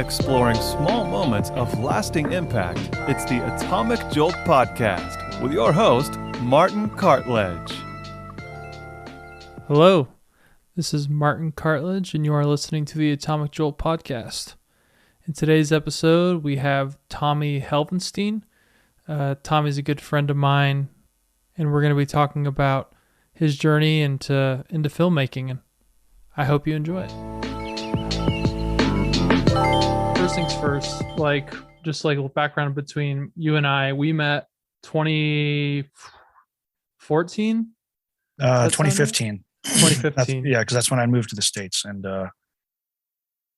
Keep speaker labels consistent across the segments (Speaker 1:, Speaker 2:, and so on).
Speaker 1: exploring small moments of lasting impact. It's the Atomic Jolt podcast with your host, Martin Cartledge.
Speaker 2: Hello, this is Martin Cartledge, and you are listening to the Atomic Jolt podcast. In today's episode, we have Tommy Helvenstine. Tommy's a good friend of mine, and we're going to be talking about his journey into filmmaking, and I hope you enjoy it. First things first, just a background between you and I. We met 2014?
Speaker 3: 2015.
Speaker 2: 2015.
Speaker 3: Because that's when I moved to the States. And I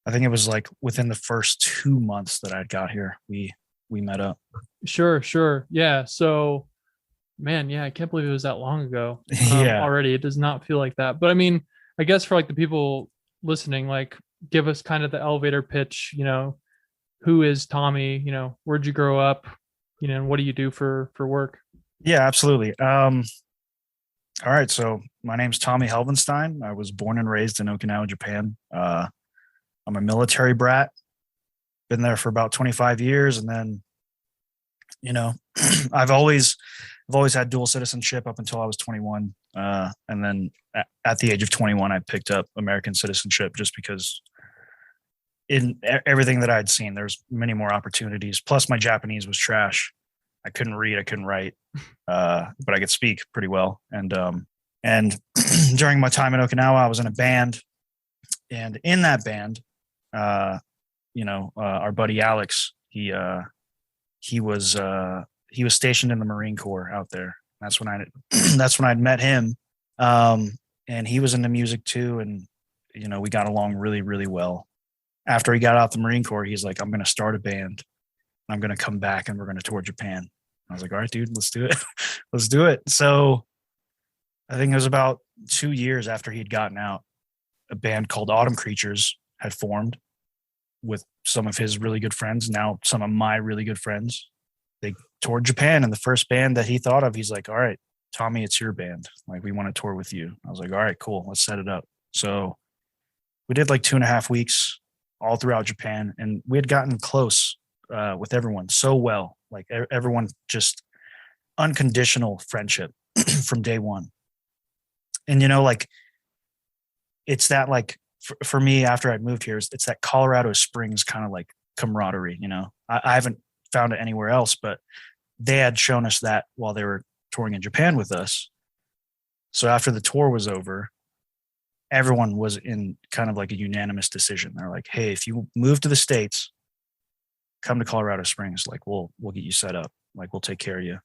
Speaker 3: think it was within the first 2 months that I got here, we met up.
Speaker 2: Sure. Yeah. So, man, I can't believe it was that long ago. Already. It does not feel like that. But I mean, I guess for the people listening, give us kind of the elevator pitch, who is Tommy, where'd you grow up, and what do you do for work?
Speaker 3: Yeah, absolutely. All right. So my name's Tommy Helvenstine. I was born and raised in Okinawa, Japan. I'm a military brat, been there for about 25 years. And then, I've always had dual citizenship up until I was 21. And then at the age of 21, I picked up American citizenship just because in everything that I'd seen, there's many more opportunities. Plus my Japanese was trash. I couldn't read, I couldn't write, but I could speak pretty well. And during my time in Okinawa, I was in a band, and in that band, our buddy Alex, he was stationed in the Marine Corps out there. That's when I'd met him. And he was into music too. And, we got along really, really well. After he got out the Marine Corps, he's like, I'm going to start a band. I'm going to come back and we're going to tour Japan. I was like, all right, dude, let's do it. Let's do it. So I think it was about 2 years after he'd gotten out, a band called Autumn Creatures had formed with some of his really good friends. Now some of my really good friends. They toured Japan, and the first band that he thought of, he's like, all right, Tommy, it's your band. We want to tour with you. I was like, all right, cool. Let's set it up. So we did 2.5 weeks all throughout Japan, and we had gotten close with everyone so well. Everyone, just unconditional friendship from day one. And, it's that for me, after I'd moved here, it's that Colorado Springs kind of camaraderie, I haven't found it anywhere else, but they had shown us that while they were touring in Japan with us. So after the tour was over, everyone was in kind of a unanimous decision. They're like, hey, if you move to the States, come to Colorado Springs. We'll get you set up. We'll take care of you.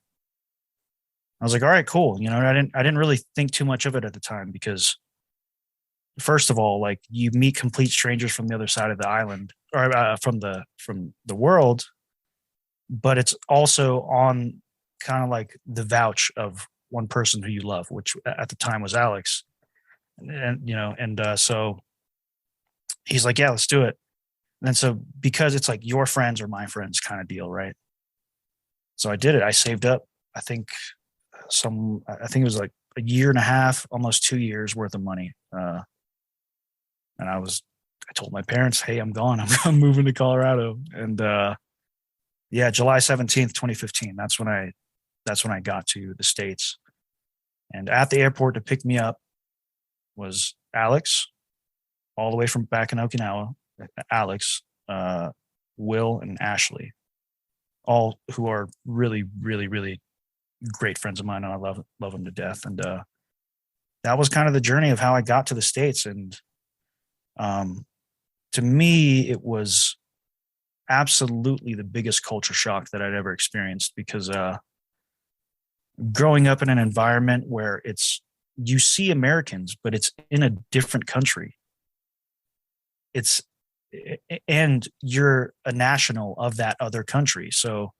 Speaker 3: I was like, all right, cool. I didn't really think too much of it at the time because, first of all, you meet complete strangers from the other side of the island, or from the world, but it's also on kind of the vouch of one person who you love, which at the time was Alex. And so he's like, yeah, let's do it. And so because it's your friends or my friends kind of deal, right? So I did it. I saved up, I think it was a year and a half, almost 2 years worth of money. And I told my parents, hey, I'm gone. I'm moving to Colorado. And July 17th, 2015, that's when I got to the States. And at the airport to pick me up was Alex, all the way from back in Okinawa. Alex, Will, and Ashley, all who are really, really, really great friends of mine, and I love them to death. And that was kind of the journey of how I got to the States. And to me, it was absolutely the biggest culture shock that I'd ever experienced, because growing up in an environment where you see Americans, but it's in a different country. And you're a national of that other country. So,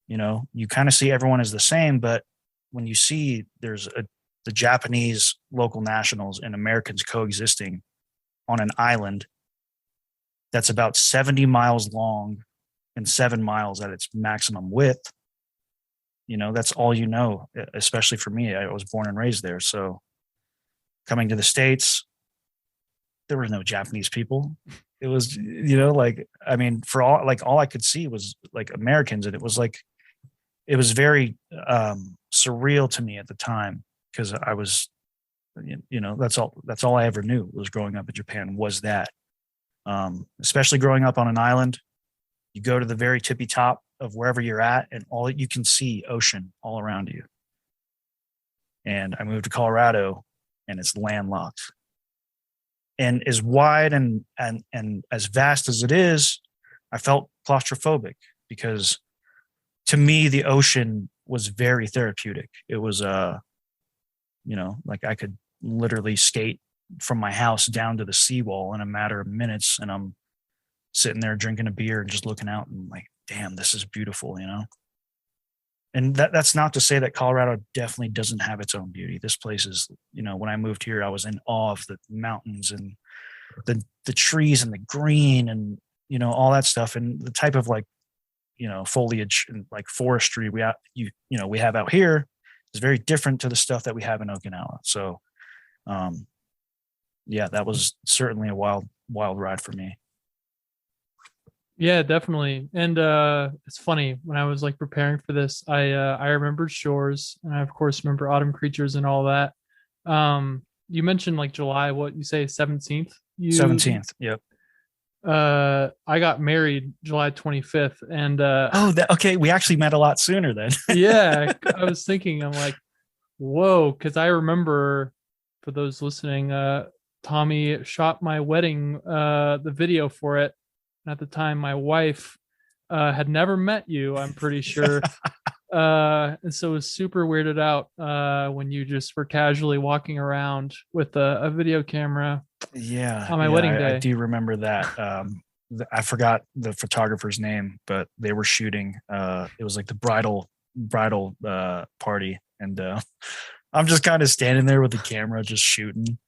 Speaker 3: you kind of see everyone as the same, but when you see there's the Japanese local nationals and Americans coexisting on an island that's about 70 miles long and 7 miles at its maximum width, that's all especially for me. I was born and raised there. So coming to the States, there were no Japanese people. it was, like, I mean, for all I could see was like Americans. And it was very surreal to me at the time, because I was, that's all I ever knew was growing up in Japan was that. Especially growing up on an island, you go to the very tippy top of wherever you're at, and all you can see ocean all around you. And I moved to Colorado, and it's landlocked. And as wide and as vast as it is, I felt claustrophobic, because to me the ocean was very therapeutic. It was like I could literally skate from my house down to the seawall in a matter of minutes, and I'm sitting there drinking a beer and just looking out and like, damn, this is beautiful, And that's not to say that Colorado definitely doesn't have its own beauty. This place is, when I moved here, I was in awe of the mountains and the trees and the green and, all that stuff. And the type of foliage and like forestry we have out here is very different to the stuff that we have in Okinawa. So, yeah, that was certainly a wild ride for me.
Speaker 2: Yeah, definitely. And it's funny, when I was like preparing for this, I remembered shores, and I of course remember autumn creatures and all that. You mentioned like July, what you say, 17th?
Speaker 3: 17th. Yep.
Speaker 2: I got married July 25th, and
Speaker 3: okay, we actually met a lot sooner then.
Speaker 2: Yeah, I was thinking, I'm like, whoa, because I remember, for those listening, Tommy shot my wedding, the video for it. And at the time, my wife had never met you, I'm pretty sure. And so it was super weirded out when you just were casually walking around with a video camera.
Speaker 3: Yeah,
Speaker 2: on my wedding day.
Speaker 3: I do remember that. I forgot the photographer's name, but they were shooting. It was like the bridal party, and I'm just kind of standing there with the camera, just shooting.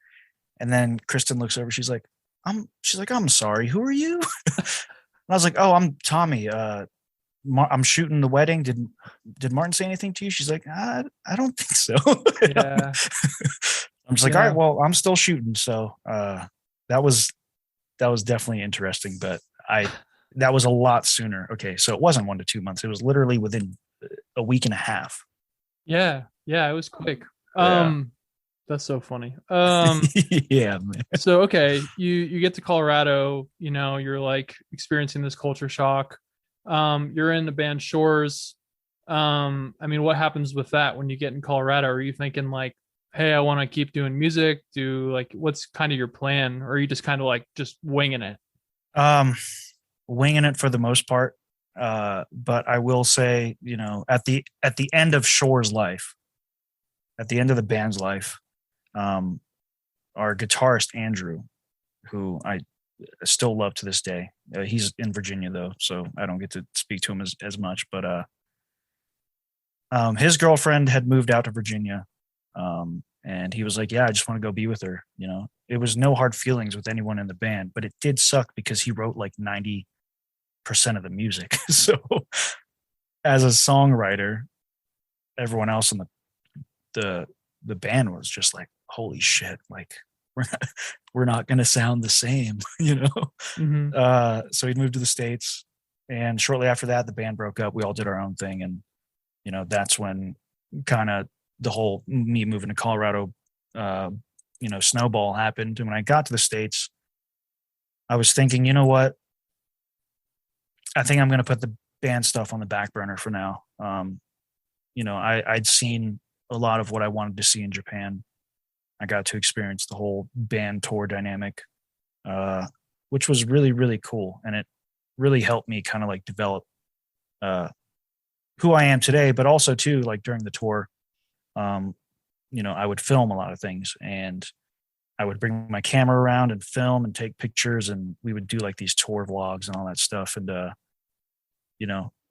Speaker 3: And then Kristen looks over. She's like, I'm sorry. Who are you? And I was like, oh, I'm Tommy. I'm shooting the wedding. Did Martin say anything to you? She's like, I don't think so.
Speaker 2: Yeah.
Speaker 3: I'm just like, all right, well, I'm still shooting. So that was definitely interesting, but that was a lot sooner. Okay, so it wasn't 1 to 2 months. It was literally within a week and a half.
Speaker 2: Yeah, it was quick.
Speaker 3: Yeah.
Speaker 2: That's so funny.
Speaker 3: Yeah, man.
Speaker 2: So okay, you get to Colorado, you're like experiencing this culture shock. You're in the band Shores. I mean, what happens with that when you get in Colorado? Are you thinking like, hey, I want to keep doing music? What's kind of your plan? Or are you just kind of like just winging it?
Speaker 3: Winging it for the most part. But I will say, at the end of Shore's life, at the end of the band's life, our guitarist Andrew, who I still love to this day, he's in Virginia though, so I don't get to speak to him as much. But his girlfriend had moved out to Virginia, and he was like, "Yeah, I just want to go be with her." It was no hard feelings with anyone in the band, but it did suck because he wrote like 90% of the music. So, as a songwriter, everyone else in the band was just like, holy shit, like we're not going to sound the same,
Speaker 2: Mm-hmm.
Speaker 3: So he moved to the States, and shortly after that, the band broke up. We all did our own thing. And, that's when kind of the whole me moving to Colorado, snowball happened. And when I got to the States, I was thinking, you know what? I think I'm going to put the band stuff on the back burner for now. I'd seen a lot of what I wanted to see in Japan. I got to experience the whole band tour dynamic, which was really, really cool. And it really helped me kind of like develop who I am today, but also too, like during the tour, I would film a lot of things, and I would bring my camera around and film and take pictures, and we would do like these tour vlogs and all that stuff. And,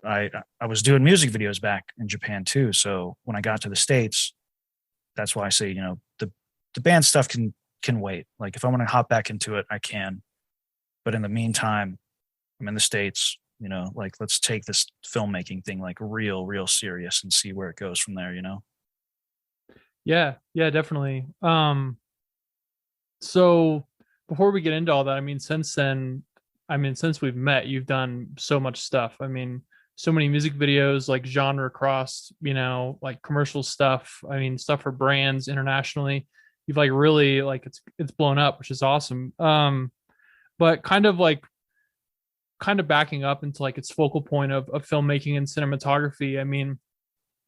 Speaker 3: I was doing music videos back in Japan too. So when I got to the States, that's why I say, the band stuff can wait. Like if I want to hop back into it, I can. But in the meantime, I'm in the States, like let's take this filmmaking thing like real serious and see where it goes from there,
Speaker 2: Yeah, definitely. So before we get into all that, I mean, since then, I mean, since we've met, you've done so much stuff. I mean, so many music videos, like genre crossed, like commercial stuff. I mean, stuff for brands internationally. You've like really like it's blown up, which is awesome. But kind of backing up into like its focal point of filmmaking and cinematography. I mean,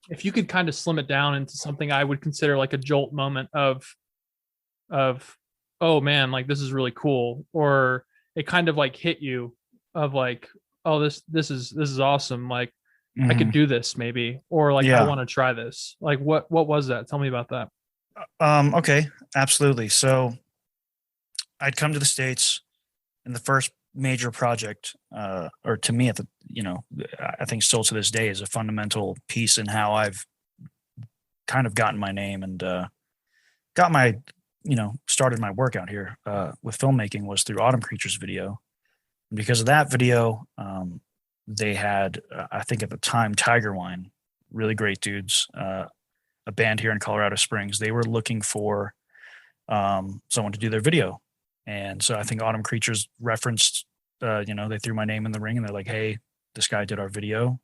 Speaker 2: if you could kind of slim it down into something I would consider like a jolt moment of oh man, like this is really cool, or it kind of like hit you of like, oh, this is awesome, like I could do this maybe, or like I
Speaker 3: Yeah.
Speaker 2: want to try this. Like what was that? Tell me about that.
Speaker 3: Okay, absolutely. So I'd come to the States, and the first major project, or to me at the, I think still to this day is a fundamental piece in how I've kind of gotten my name and got my, started my work out here with filmmaking was through Autumn Creatures video. And because of that video, they had, I think at the time, Tiger Wine, really great dudes, a band here in Colorado Springs. They were looking for someone to do their video. And so I think Autumn Creatures referenced, they threw my name in the ring and they're like, hey, this guy did our video,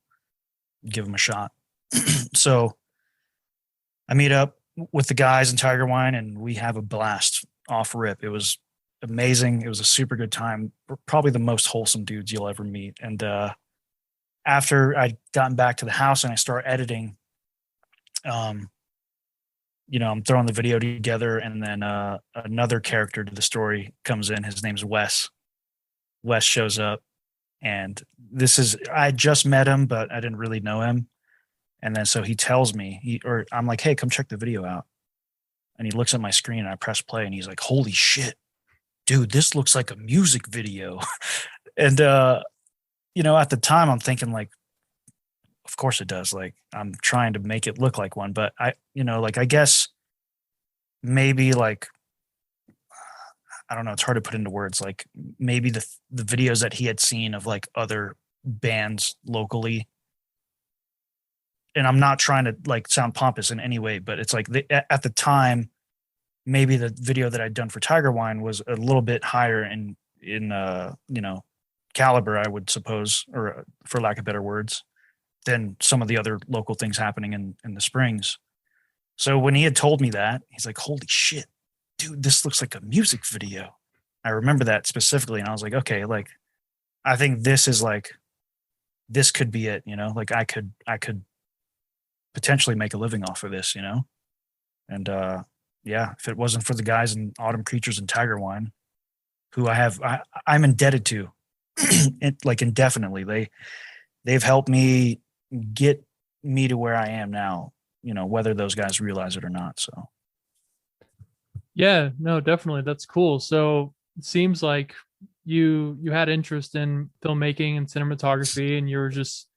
Speaker 3: give him a shot. So I meet up with the guys in Tiger Wine and we have a blast off rip. It was amazing. It was a super good time. We're probably the most wholesome dudes you'll ever meet. And after I'd gotten back to the house and I start editing, I'm throwing the video together, and then another character to the story comes in. His name's Wes. Wes shows up, and I just met him, but I didn't really know him. And then so he tells me, I'm like, hey, come check the video out. And he looks at my screen, and I press play, and he's like, holy shit, dude, this looks like a music video. And at the time, I'm thinking like, of course it does. Like I'm trying to make it look like one, but I guess maybe like, I don't know, it's hard to put into words. Like maybe the videos that he had seen of like other bands locally. And I'm not trying to like sound pompous in any way, but it's like at the time, maybe the video that I'd done for Tiger Wine was a little bit higher in caliber, I would suppose, or for lack of better words, than some of the other local things happening in the Springs. So when he had told me that, he's like, holy shit, dude, this looks like a music video. I remember that specifically. And I was like, okay, like, I think this could be it, like I could potentially make a living off of this, And if it wasn't for the guys in Autumn Creatures and Tiger Wine, who I'm indebted to like indefinitely, they've helped me get me to where I am now, whether those guys realize it or not. So
Speaker 2: Yeah, no, definitely, that's cool. So it seems like you had interest in filmmaking and cinematography, and you were just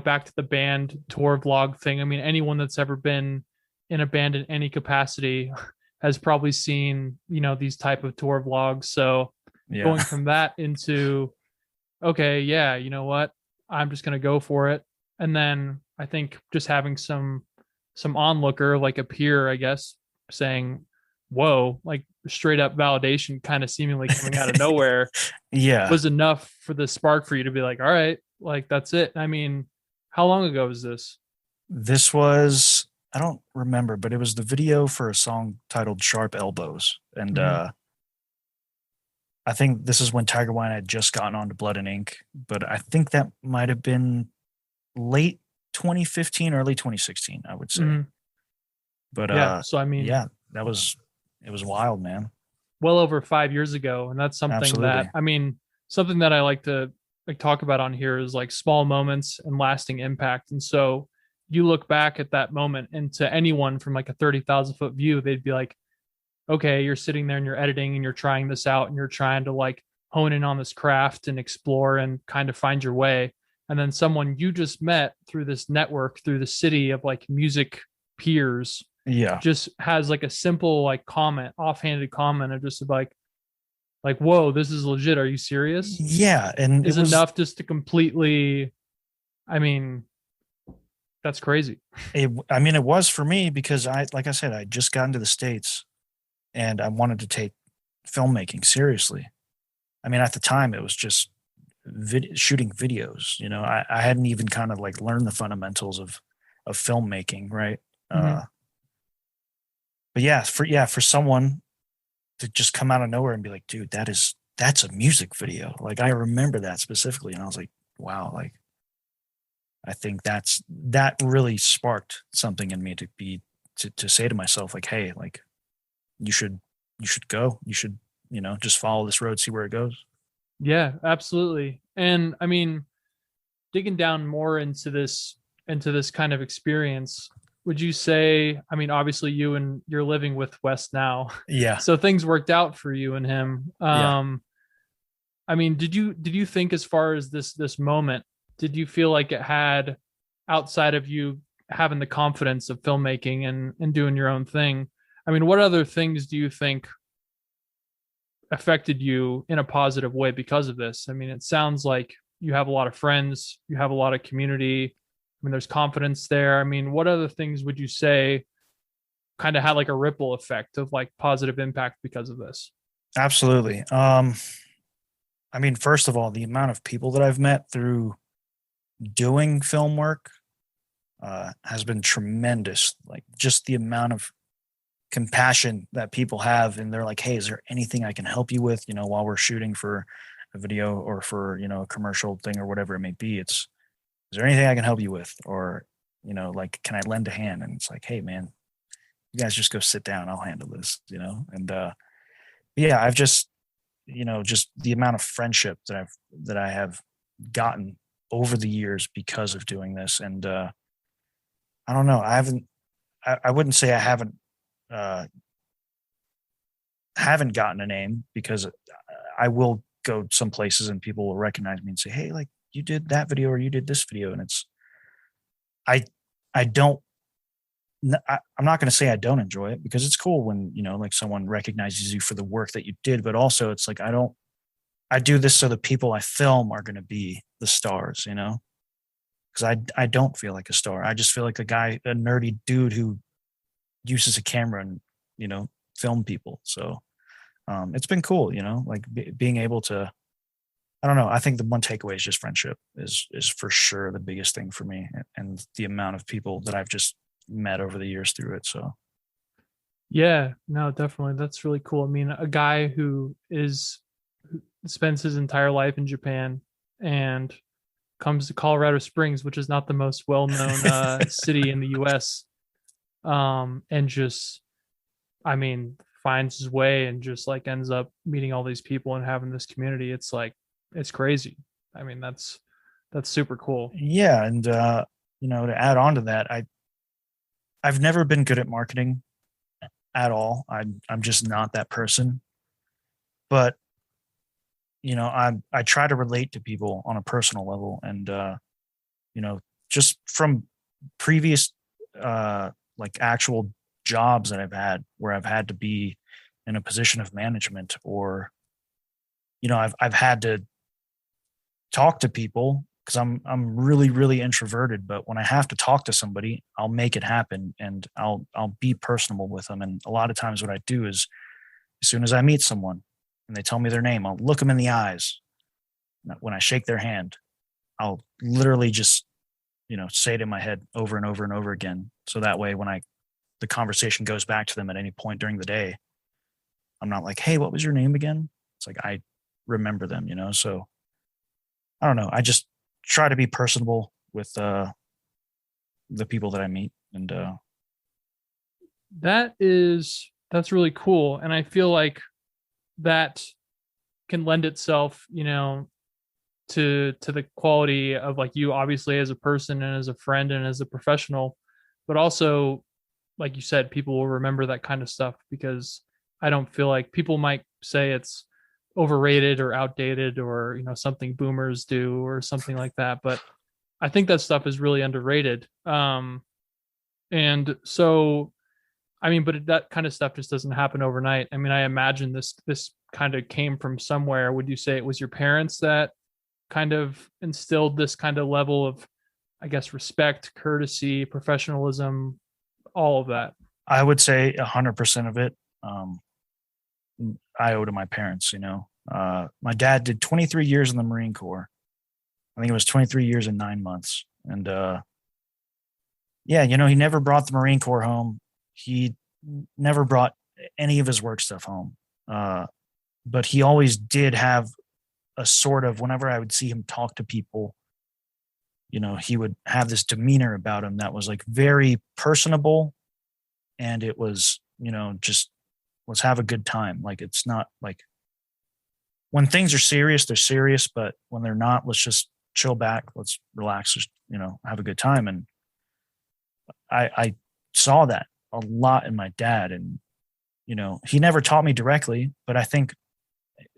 Speaker 2: back to the band tour vlog thing. I mean, anyone that's ever been in a band in any capacity has probably seen these type of tour vlogs. So going from that into, okay, yeah, you know what, I'm just going to go for it. And then I think just having some onlooker, like a peer, I guess, saying, whoa, like straight up validation kind of seemingly coming out of nowhere was enough for the spark for you to be like, all right, like that's it. I mean, how long ago was this?
Speaker 3: This was, I don't remember, but it was the video for a song titled Sharp Elbows. And I think this is when Tiger Wine had just gotten onto Blood and Ink, but I think that might have been late 2015, early 2016, I would say. But
Speaker 2: so I mean,
Speaker 3: it was wild, man.
Speaker 2: Well over 5 years ago. And that's something
Speaker 3: Absolutely.
Speaker 2: something that I like to talk about on here is like small moments and lasting impact. And so you look back at that moment, and to anyone from like a 30,000 foot view, they'd be like, okay, you're sitting there and you're editing and you're trying this out and you're trying to like hone in on this craft and explore and kind of find your way. And then someone you just met through this network, through the city of like music peers, just has like a simple like offhanded comment of just like, whoa, this is legit. Are you serious?
Speaker 3: Yeah. And
Speaker 2: is enough just to completely, I mean, that's crazy.
Speaker 3: It was for me because like I said, I just got into the States and I wanted to take filmmaking seriously. I mean, at the time it was just shooting videos, you know. I hadn't even kind of like learned the fundamentals of filmmaking, right?
Speaker 2: Hmm.
Speaker 3: But for someone to just come out of nowhere and be like, dude, that's a music video. Like, I remember that specifically, and I was like, wow, like, I think that really sparked something in me to say to myself, like, hey, like, you should go, you should, you know, just follow this road, see where it goes.
Speaker 2: Yeah, absolutely. And I mean, digging down more into this kind of experience, would you say, I mean, obviously you're living with Wes now,
Speaker 3: Yeah,
Speaker 2: so things worked out for you and him.
Speaker 3: yeah.
Speaker 2: I mean, did you think, as far as this moment, did you feel like it had, outside of you having the confidence of filmmaking and doing your own thing, I mean, what other things do you think affected you in a positive way because of this? I mean, it sounds like you have a lot of friends, you have a lot of community. I mean, there's confidence there. I mean, what other things would you say kind of had like a ripple effect of like positive impact because of this?
Speaker 3: Absolutely. I mean, first of all, the amount of people that I've met through doing film work has been tremendous. Like, just the amount of compassion that people have, and they're like, hey, is there anything I can help you with, you know, while we're shooting for a video or for, you know, a commercial thing or whatever it may be. It's, is there anything I can help you with? Or, you know, like, can I lend a hand? And it's like, hey man, you guys just go sit down, I'll handle this, you know. And yeah, I've just, you know, just the amount of friendship that I have gotten over the years because of doing this. And I don't know, I wouldn't say I uh haven't gotten a name, because I will go some places and people will recognize me and say, hey, like, you did that video or you did this video. And it's, I I don't I'm not going to say I don't enjoy it, because it's cool when, you know, like, someone recognizes you for the work that you did, but also it's like, I do this so the people I film are going to be the stars, you know? Because I don't feel like a star. I just feel like a nerdy dude who uses a camera and, you know, film people. So it's been cool, you know, like, being able to. I don't know. I think the one takeaway is just friendship is for sure the biggest thing for me, and the amount of people that I've just met over the years through it. So
Speaker 2: Yeah, no, definitely. That's really cool. I mean, a guy who spends his entire life in Japan and comes to Colorado Springs, which is not the most well-known city in the US, and just, I mean, finds his way and just like ends up meeting all these people and having this community. It's like, it's crazy. I mean, that's super cool.
Speaker 3: yeah, and you know, to add on to that, I've never been good at marketing at all. I'm just not that person. But, you know, I try to relate to people on a personal level, and you know, just from previous like, actual jobs that I've had, where I've had to be in a position of management, or, you know, I've had to talk to people, because I'm really, really introverted, but when I have to talk to somebody, I'll make it happen, and I'll be personable with them. And a lot of times what I do is, as soon as I meet someone and they tell me their name, I'll look them in the eyes. When I shake their hand, I'll literally just, you know, say it in my head over and over and over again. So that way, when the conversation goes back to them at any point during the day, I'm not like, hey, what was your name again? It's like, I remember them, you know? So I don't know. I just try to be personable with the people that I meet. And
Speaker 2: That's really cool. And I feel like that can lend itself, you know, to the quality of like you, obviously, as a person and as a friend and as a professional, but also, like you said, people will remember that kind of stuff, because I don't feel like people might say it's overrated or outdated, or, you know, something boomers do or something like that, but I think that stuff is really underrated. And so, I mean, but that kind of stuff just doesn't happen overnight. I mean, I imagine this kind of came from somewhere. Would you say it was your parents that kind of instilled this kind of level of, I guess, respect, courtesy, professionalism, all of that?
Speaker 3: I would say 100% of it, I owe to my parents, you know. My dad did 23 years in the Marine Corps. I think it was 23 years and 9 months. And yeah, he never brought the Marine Corps home. He never brought any of his work stuff home. But he always did have a sort of, whenever I would see him talk to people, he would have this demeanor about him that was like very personable. And it was, just let's have a good time. Like, it's not like when things are serious, they're serious, but when they're not, let's just chill back. Let's relax, just, have a good time. And I saw that a lot in my dad. And, he never taught me directly, but I think,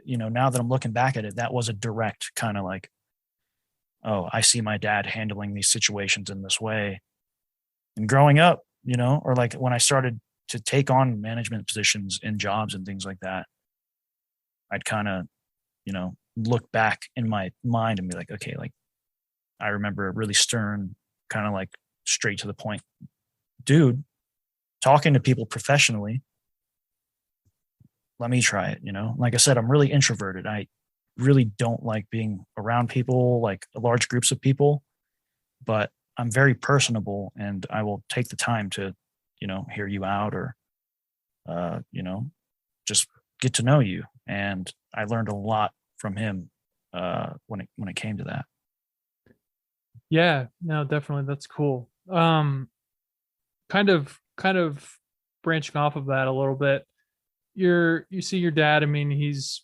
Speaker 3: now that I'm looking back at it, that was a direct kind of like, oh, I see my dad handling these situations in this way. And growing up, or like when I started to take on management positions in jobs and things like that, I'd kind of, look back in my mind and be like, okay, like I remember a really stern, kind of like straight to the point dude talking to people professionally. Let me try it. Like I said, I'm really introverted. I really don't like being around people, like large groups of people, but I'm very personable and I will take the time to, hear you out or, just get to know you. And I learned a lot from him when it came to that.
Speaker 2: Yeah, no, definitely. That's cool. Kind of branching off of that a little bit. You see your dad, I mean, he's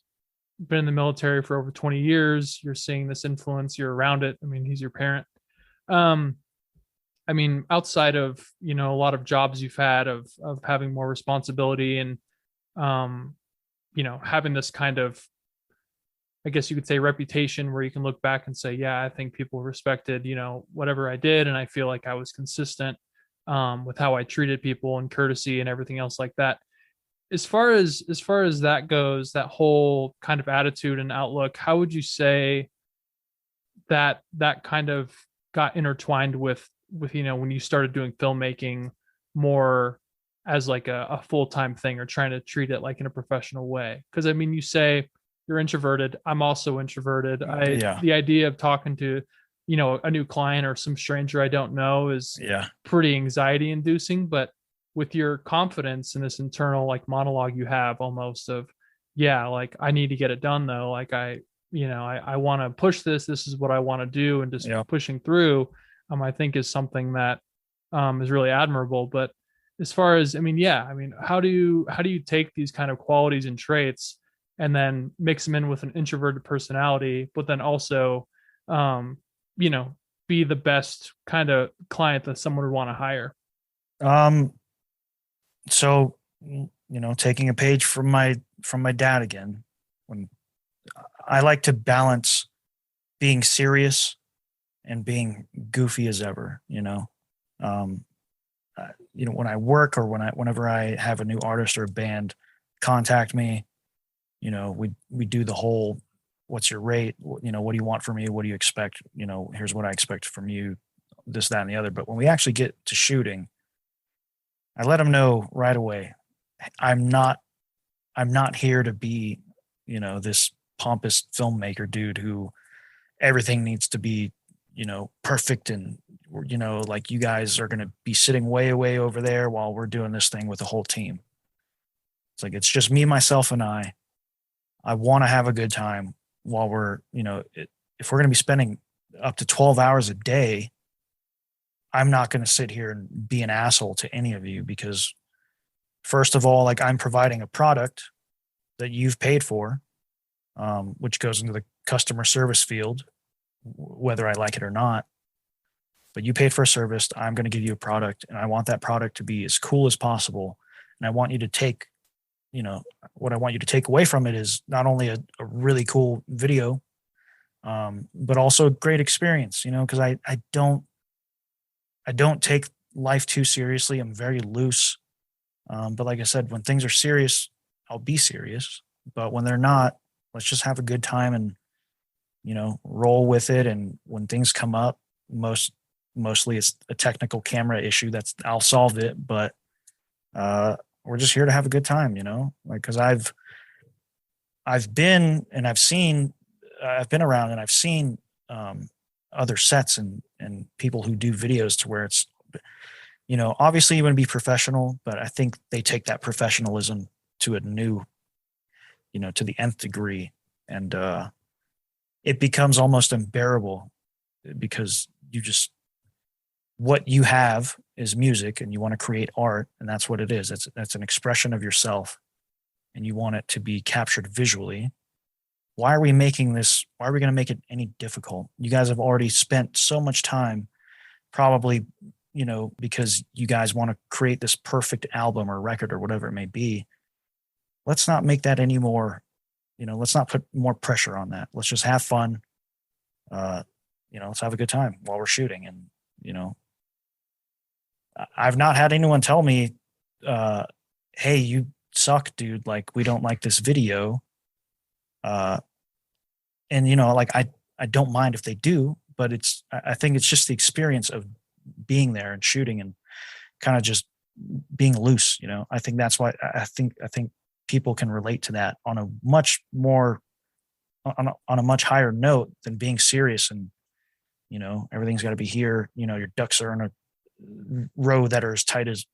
Speaker 2: been in the military for over 20 years. You're seeing this influence, you're around it. I mean, he's your parent. I mean, outside of, a lot of jobs you've had of having more responsibility and, having this kind of, I guess you could say, reputation where you can look back and say, yeah, I think people respected, whatever I did. And I feel like I was consistent with how I treated people and courtesy and everything else like that. As far as that goes, that whole kind of attitude and outlook, how would you say that kind of got intertwined with when you started doing filmmaking more as like a full-time thing, or trying to treat it like in a professional way? Because I mean, you say you're introverted. I'm also introverted. The idea of talking to, a new client or some stranger I don't know is pretty anxiety inducing. But with your confidence and this internal like monologue you have almost of, yeah, like I need to get it done though. Like I want to push this. This is what I want to do. And just pushing through, I think is something that is really admirable. But as far as, how do you take these kind of qualities and traits and then mix them in with an introverted personality, but then also, be the best kind of client that someone would want to hire?
Speaker 3: So, taking a page from my dad again, when I like to balance being serious and being goofy as ever, when I work or whenever I have a new artist or a band contact me, we do the whole, what's your rate? What do you want from me? What do you expect? Here's what I expect from you, this, that, and the other. But when we actually get to shooting, I let them know right away, I'm not here to be, this pompous filmmaker dude who everything needs to be, perfect. And, like you guys are going to be sitting way, way over there while we're doing this thing with the whole team. It's like, it's just me, myself, and I want to have a good time while we're, if we're going to be spending up to 12 hours a day, I'm not going to sit here and be an asshole to any of you, because first of all, like, I'm providing a product that you've paid for, which goes into the customer service field, whether I like it or not. But you paid for a service. I'm going to give you a product, and I want that product to be as cool as possible. And I want you to take, what I want you to take away from it is not only a really cool video, but also a great experience, because I don't take life too seriously. I'm very loose. But like I said, when things are serious, I'll be serious. But when they're not, let's just have a good time and, roll with it. And when things come up, mostly it's a technical camera issue, I'll solve it. But we're just here to have a good time, like, because I've I've been and I've seen, I've been around and I've seen other sets and people who do videos to where it's, obviously you want to be professional, but I think they take that professionalism to a new, to the nth degree. And it becomes almost unbearable because what you have is music and you want to create art, and that's what it is. That's an expression of yourself and you want it to be captured visually. Why are we making this? Why are we going to make it any difficult? You guys have already spent so much time, probably, because you guys want to create this perfect album or record or whatever it may be. Let's not make that any more, let's not put more pressure on that. Let's just have fun. Let's have a good time while we're shooting. And, I've not had anyone tell me, hey, you suck, dude. Like, we don't like this video. And like I don't mind if they do, but I think it's just the experience of being there and shooting and kind of just being loose. I think that's why I think people can relate to that on a much more on a much higher note than being serious and everything's got to be here. Your ducks are in a row that are as tight as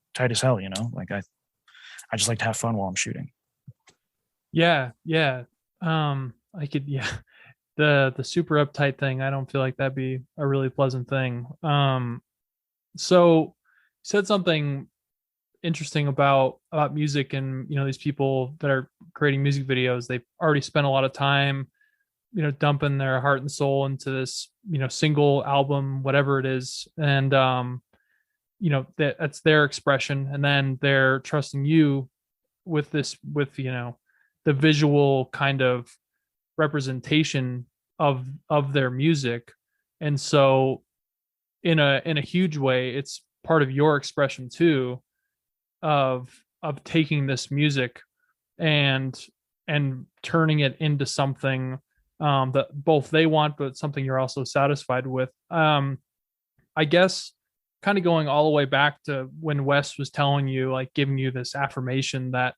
Speaker 3: hell. Like I just like to have fun while I'm shooting.
Speaker 2: Yeah. I could, yeah. The super uptight thing, I don't feel like that'd be a really pleasant thing. So you said something interesting about music and, these people that are creating music videos, they've already spent a lot of time, dumping their heart and soul into this, single album, whatever it is. And, that's their expression. And then they're trusting you with the visual kind of representation of their music. And so in a huge way, it's part of your expression too, of taking this music and turning it into something that both they want, but something you're also satisfied with. I guess kind of going all the way back to when Wes was telling you, like giving you this affirmation that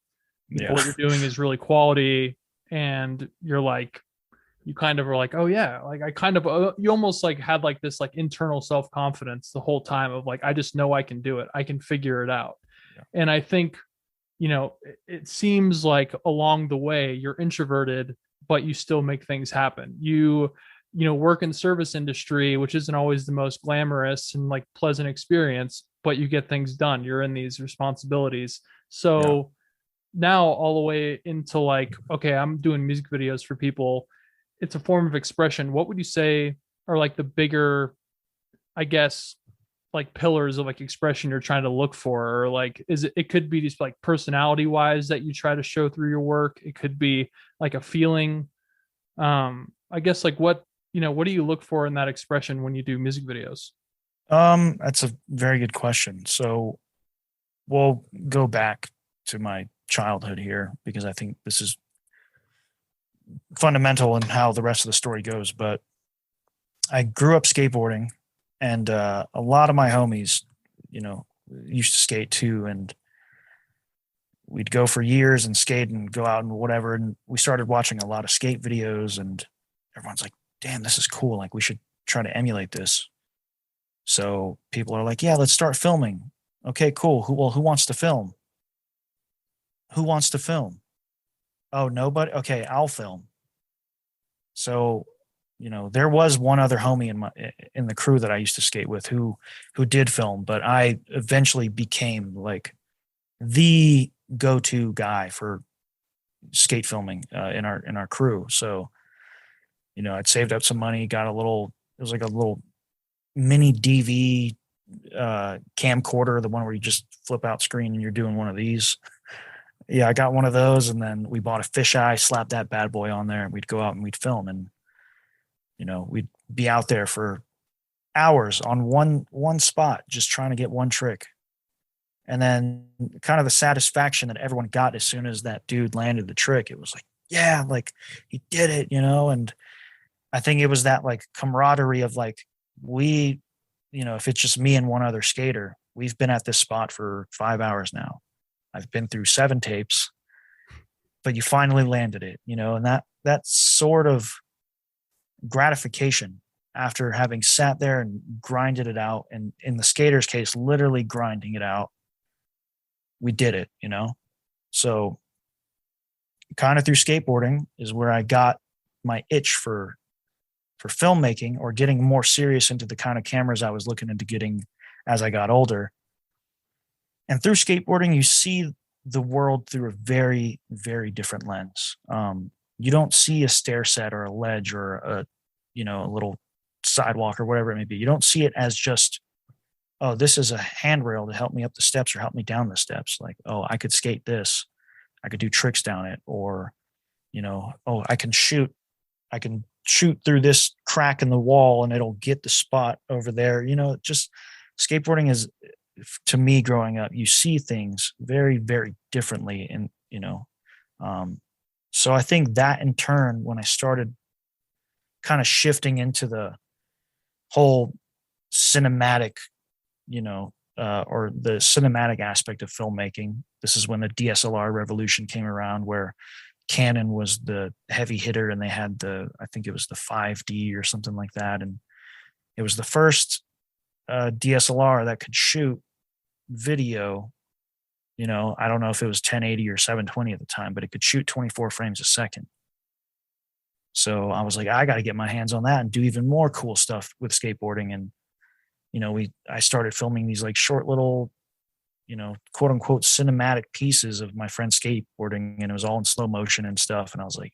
Speaker 2: what you're doing is really quality, and you're like, you kind of were like, oh yeah, like I kind of, you almost like had like this like internal self-confidence the whole time of like, I just know I can do it. I can figure it out. Yeah. And I think, it seems like along the way you're introverted, but you still make things happen. You work in service industry, which isn't always the most glamorous and like pleasant experience, but you get things done. You're in these responsibilities. So now all the way into like, okay, I'm doing music videos for people. It's a form of expression. What would you say are like the bigger, I guess, like pillars of like expression you're trying to look for? Or like, it could be just like personality wise that you try to show through your work. It could be like a feeling. I guess like what do you look for in that expression when you do music videos?
Speaker 3: That's a very good question. So we'll go back to my childhood here because I think this is fundamental in how the rest of the story goes. But I grew up skateboarding, and a lot of my homies, used to skate too, and we'd go for years and skate and go out and whatever. And we started watching a lot of skate videos, and everyone's like, damn, this is cool. Like, we should try to emulate this. So people are like, yeah, let's start filming. Okay, cool. Who wants to film? Who wants to film? Oh, nobody? Okay, I'll film. So, there was one other homie in the crew that I used to skate with who did film, but I eventually became like the go-to guy for skate filming in our crew. So, I'd saved up some money, it was like a little mini DV camcorder, the one where you just flip out screen and you're doing one of these. Yeah, I got one of those, and then we bought a fisheye, slapped that bad boy on there, and we'd go out and we'd film, and we'd be out there for hours on one spot, just trying to get one trick. And then kind of the satisfaction that everyone got as soon as that dude landed the trick, it was like, yeah, like he did it, and I think it was that like camaraderie of like, if it's just me and one other skater, we've been at this spot for 5 hours now. I've been through 7 tapes. but you finally landed it, and that sort of gratification after having sat there and grinded it out, and in the skater's case, literally grinding it out, we did it, So kind of through skateboarding is where I got my itch for filmmaking, or getting more serious into the kind of cameras I was looking into getting as I got older. And through skateboarding, you see the world through a very, very different lens. You don't see a stair set or a ledge or a little sidewalk or whatever it may be. You don't see it as just, oh, this is a handrail to help me up the steps or help me down the steps. Like, oh, I could skate this. I could do tricks down it. Or, oh, I can shoot through this crack in the wall and it'll get the spot over there. Just skateboarding is, to me growing up, you see things very, very differently. And, so I think that in turn, when I started kind of shifting into the whole cinematic, or the cinematic aspect of filmmaking, this is when the DSLR revolution came around, where Canon was the heavy hitter and they had I think it was the 5D or something like that. And it was the first DSLR that could shoot video. I don't know if it was 1080 or 720 at the time, but it could shoot 24 frames a second. So I was like, I got to get my hands on that and do even more cool stuff with skateboarding. And, I started filming these like short little, quote unquote cinematic pieces of my friend skateboarding, and it was all in slow motion and stuff. And I was like,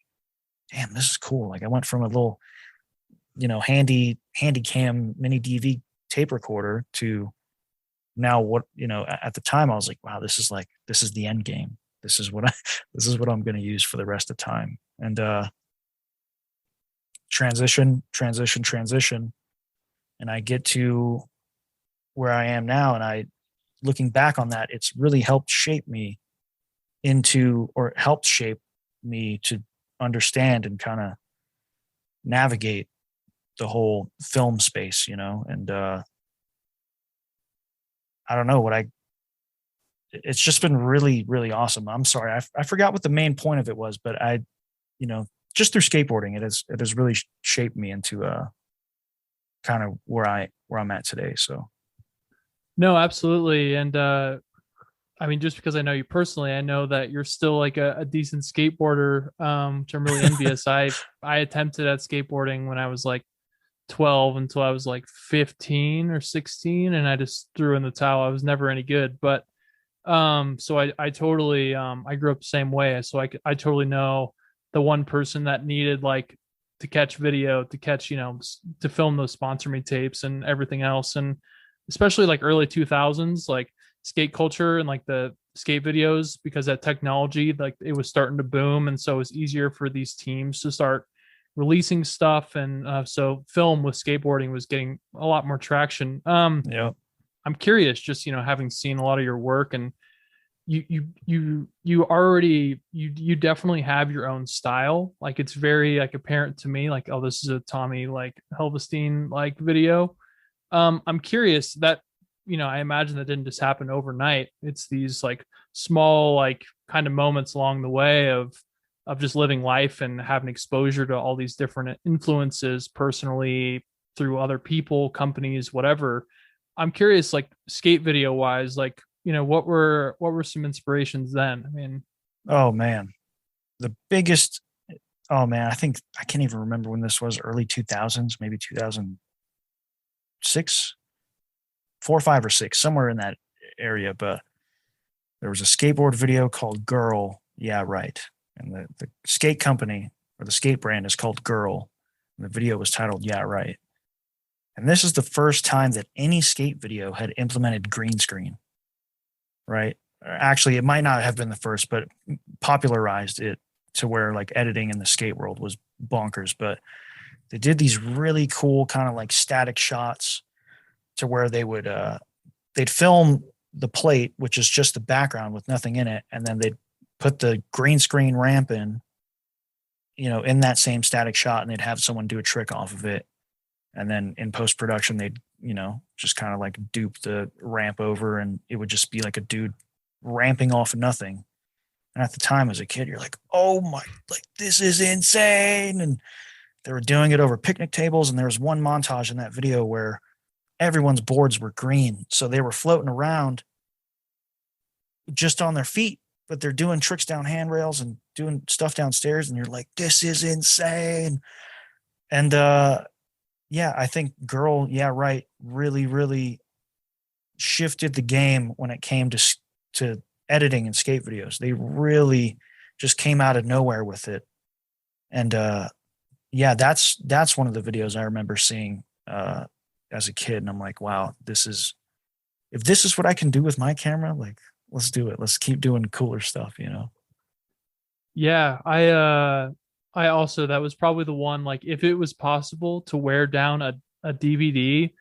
Speaker 3: damn, this is cool. Like I went from a little, handy cam mini DV tape recorder to now what, at the time I was like, wow, this is the end game. This is what I'm going to use for the rest of time. And, transition. And I get to where I am now. And looking back on that, it's really helped shape me to understand and kind of navigate the whole film space, and, I don't know it's just been really, really awesome. I'm sorry. I forgot what the main point of it was, but just through skateboarding, it has really shaped me into, kind of where I'm at today. So.
Speaker 2: No, absolutely. And just because I know you personally, I know that you're still like a decent skateboarder, which I'm really envious. I attempted at skateboarding when I was like 12 until I was like 15 or 16, and I just threw in the towel. I was never any good. But so I totally I grew up the same way. So I totally know the one person that needed like to catch video, to catch, to film those sponsor me tapes and everything else. And especially like early 2000s, like skate culture and like the skate videos, because that technology, like it was starting to boom. And so it was easier for these teams to start releasing stuff. And so film with skateboarding was getting a lot more traction.
Speaker 3: Yeah.
Speaker 2: I'm curious, just, having seen a lot of your work, and you definitely have your own style. Like it's very like apparent to me, like, oh, this is a Tommy like Helvenstein like video. I'm curious that, I imagine that didn't just happen overnight. It's these like small, like kind of moments along the way of just living life and having exposure to all these different influences personally, through other people, companies, whatever. I'm curious, like skate video wise, like, what were some inspirations then?
Speaker 3: Oh man, the biggest, I think I can't even remember when this was, early 2000s, maybe 2006, 4, 5 or 6, somewhere in that area. But there was a skateboard video called Girl. Yeah, right. And the skate company, or the skate brand, is called Girl. And the video was titled Yeah, Right. And this is the first time that any skate video had implemented green screen, right? Actually, it might not have been the first, but popularized it to where like editing in the skate world was bonkers. But they did these really cool kind of like static shots to where they'd film the plate, which is just the background with nothing in it. And then they'd put the green screen ramp in that same static shot, and they'd have someone do a trick off of it. And then in post-production, they'd, just kind of like dupe the ramp over, and it would just be like a dude ramping off of nothing. And at the time as a kid, you're like, oh my, like this is insane. And they were doing it over picnic tables. And there was one montage in that video where everyone's boards were green. So they were floating around just on their feet, but they're doing tricks down handrails and doing stuff downstairs. And you're like, this is insane. And yeah, I think Girl, Yeah, Right really, really shifted the game when it came to editing and skate videos. They really just came out of nowhere with it. And yeah, that's one of the videos I remember seeing as a kid. And I'm like, wow, if this is what I can do with my camera, like, let's do it. Let's keep doing cooler stuff, you know?
Speaker 2: Yeah, I also, that was probably the one, like if it was possible to wear down a DVD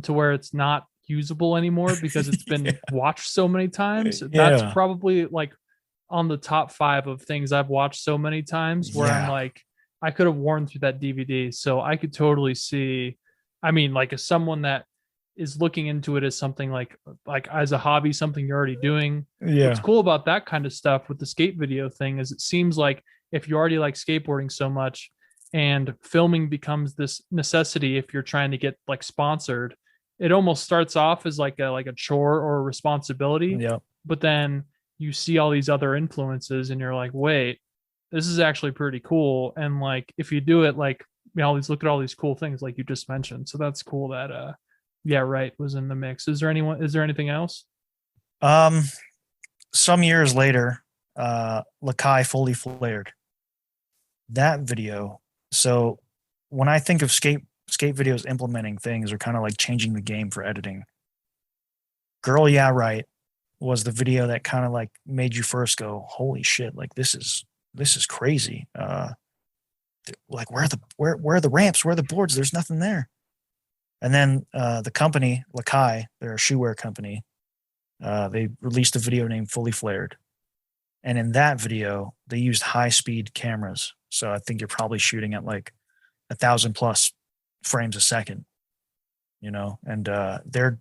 Speaker 2: to where it's not usable anymore because it's been
Speaker 3: Yeah.
Speaker 2: watched so many times, that's
Speaker 3: Yeah.
Speaker 2: probably like on the top 5 of things I've watched so many times where I'm
Speaker 3: Yeah.
Speaker 2: like, I could have worn through that DVD. So I could totally see, I mean, like as someone that is looking into it as something like as a hobby, something you're already doing. What's
Speaker 3: Yeah.
Speaker 2: cool about that kind of stuff with the skate video thing is it seems like if you already like skateboarding so much and filming becomes this necessity if you're trying to get like sponsored, it almost starts off as like a chore or a responsibility,
Speaker 3: Yeah.
Speaker 2: but then you see all these other influences and you're like, wait, this is actually pretty cool. And like if you do it like, you know, look at all these cool things like you just mentioned. So that's cool that Yeah, Right was in the mix. Is there anything else?
Speaker 3: Um, some years later, Lakai fully flared that video. So when I think of skate videos implementing things or kind of like changing the game for editing, Girl, Yeah, Right was the video that kind of like made you first go, holy shit, like this is crazy. Like where are the ramps? Where are the boards? There's nothing there. And then the company, Lakai, they're a shoe wear company, they released a video named Fully Flared. And in that video, they used high speed cameras. So I think you're probably shooting at like 1,000+ frames a second, you know, and they're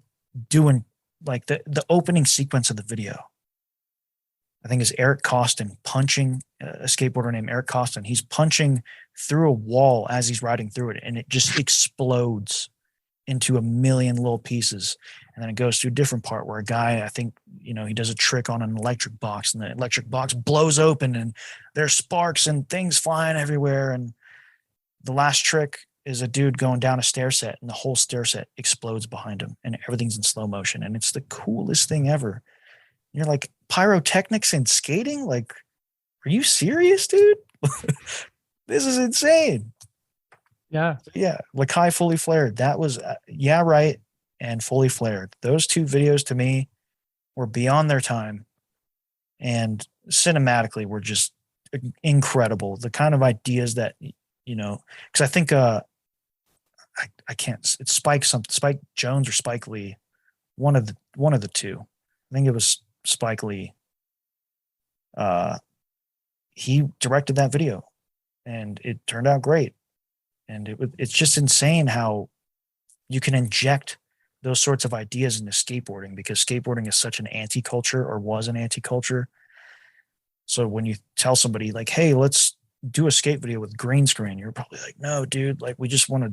Speaker 3: doing like the opening sequence of the video. I think is Eric Costin punching a skateboarder named Eric Costin. He's punching through a wall as he's riding through it, and it just explodes into a million little pieces. And then it goes to a different part where a guy, I think, you know, he does a trick on an electric box and the electric box blows open and there's sparks and things flying everywhere. And the last trick is a dude going down a stair set and the whole stair set explodes behind him and everything's in slow motion. And it's the coolest thing ever. You're like, pyrotechnics and skating? Like, are you serious, dude? This is insane.
Speaker 2: Yeah.
Speaker 3: Yeah, Lakai Fully Flared. That was Yeah, Right and Fully Flared. Those two videos to me were beyond their time and cinematically were just incredible. The kind of ideas that, you know, because I think I can't, it's Spike Jones or Spike Lee, one of the two. I think it was Spike Lee. He directed that video and it turned out great. And it's just insane how you can inject those sorts of ideas into skateboarding because skateboarding is such an anti-culture or was an anti-culture. So when you tell somebody like, hey, let's do a skate video with green screen, you're probably like, no, dude, like we just want to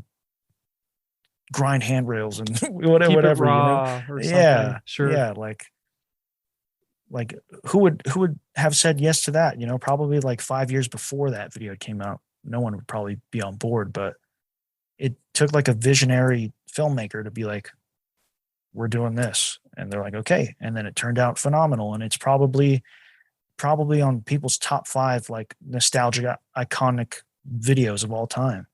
Speaker 3: grind handrails and whatever,
Speaker 2: Keep it
Speaker 3: whatever, you know?
Speaker 2: raw or
Speaker 3: Yeah.
Speaker 2: something. Sure.
Speaker 3: Yeah. Like who would have said yes to that? You know, probably like 5 years before that video came out, no one would probably be on board, but it took like a visionary filmmaker to be like, we're doing this. And they're like, okay. And then it turned out phenomenal. And it's probably on people's top 5, like nostalgic, iconic videos of all time.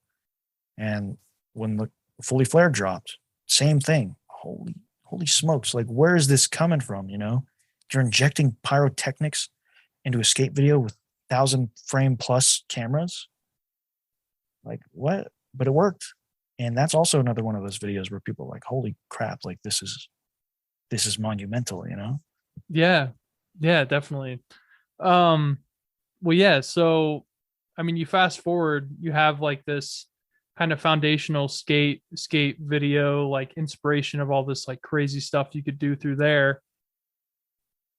Speaker 3: And when the Fully Flared dropped, same thing. Holy smokes. Like, where is this coming from? You know, you're injecting pyrotechnics into a skate video with 1,000 frame plus cameras. Like what? But it worked. And that's also another one of those videos where people are like, holy crap, like this is monumental, you know?
Speaker 2: Yeah. Yeah, definitely. Well, yeah. So, I mean, you fast forward, you have like this kind of foundational skate video, like inspiration of all this like crazy stuff you could do through there.